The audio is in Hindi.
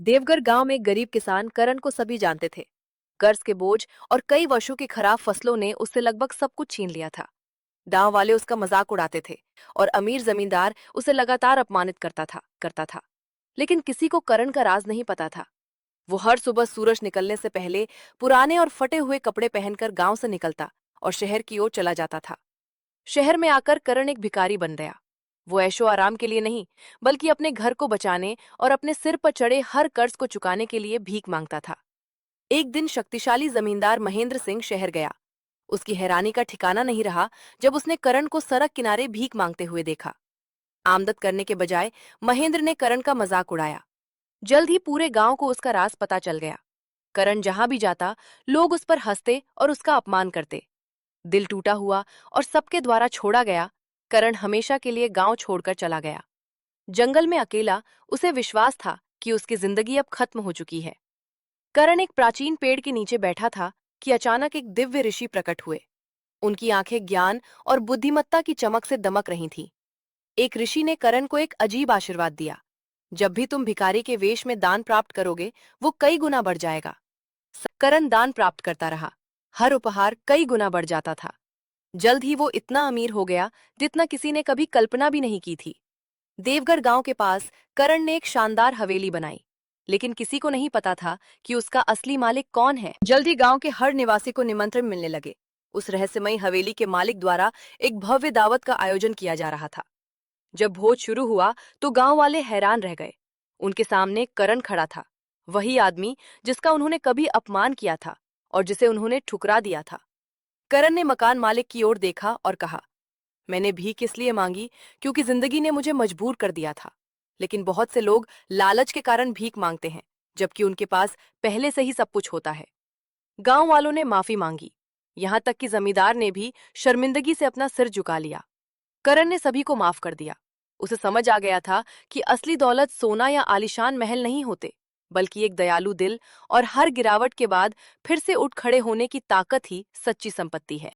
देवघर गांव में एक गरीब किसान करण को सभी जानते थे। कर्ज के बोझ और कई वर्षों की खराब फसलों ने उससे लगभग सब कुछ छीन लिया था। गांव वाले उसका मजाक उड़ाते थे और अमीर जमींदार उसे लगातार अपमानित करता था। लेकिन किसी को करण का राज नहीं पता था। वो हर सुबह सूरज निकलने से पहले पुराने और फटे हुए कपड़े पहनकर गांव से निकलता और शहर की ओर चला जाता था। शहर में आकर करण एक भिखारी बन गया। वो ऐशो आराम के लिए नहीं, बल्कि अपने घर को बचाने और अपने सिर पर चढ़े हर कर्ज को चुकाने के लिए भीख मांगता था। एक दिन शक्तिशाली जमींदार महेंद्र सिंह शहर गया। उसकी हैरानी का ठिकाना नहीं रहा जब उसने करण को सड़क किनारे भीख मांगते हुए देखा। आमदद करने के बजाय महेंद्र ने करण का मजाक उड़ाया। जल्द ही पूरे गांव को उसका राज पता चल गया। करण जहां भी जाता, लोग उस पर हंसते और उसका अपमान करते। दिल टूटा हुआ और सबके द्वारा छोड़ा गया, करण हमेशा के लिए गांव छोड़कर चला गया। जंगल में अकेला, उसे विश्वास था कि उसकी जिंदगी अब खत्म हो चुकी है। करण एक प्राचीन पेड़ के नीचे बैठा था कि अचानक एक दिव्य ऋषि प्रकट हुए। उनकी आंखें ज्ञान और बुद्धिमत्ता की चमक से दमक रही थीं। एक ऋषि ने करण को एक अजीब आशीर्वाद दिया। जब भी तुम भिखारी के वेश में दान प्राप्त करोगे, वो कई गुना बढ़ जाएगा। करण दान प्राप्त करता रहा। हर उपहार कई गुना बढ़ जाता था। जल्द ही वो इतना अमीर हो गया जितना किसी ने कभी कल्पना भी नहीं की थी। देवघर गांव के पास करण ने एक शानदार हवेली बनाई, लेकिन किसी को नहीं पता था कि उसका असली मालिक कौन है। जल्द ही गांव के हर निवासी को निमंत्रण मिलने लगे। उस रहस्यमयी हवेली के मालिक द्वारा एक भव्य दावत का आयोजन किया जा रहा था। जब भोज शुरू हुआ तो गांव वाले हैरान रह गए। उनके सामने करण खड़ा था, वही आदमी जिसका उन्होंने कभी अपमान किया था और जिसे उन्होंने ठुकरा दिया था। करण ने मकान मालिक की ओर देखा और कहा, मैंने भीख इसलिए मांगी क्योंकि जिंदगी ने मुझे मजबूर कर दिया था। लेकिन बहुत से लोग लालच के कारण भीख मांगते हैं, जबकि उनके पास पहले से ही सब कुछ होता है। गांव वालों ने माफी मांगी। यहां तक कि जमींदार ने भी शर्मिंदगी से अपना सिर झुका लिया। करण ने सभी को माफ कर दिया। उसे समझ आ गया था कि असली दौलत सोना या आलीशान महल नहीं होते, बल्कि एक दयालु दिल और हर गिरावट के बाद फिर से उठ खड़े होने की ताकत ही सच्ची संपत्ति है।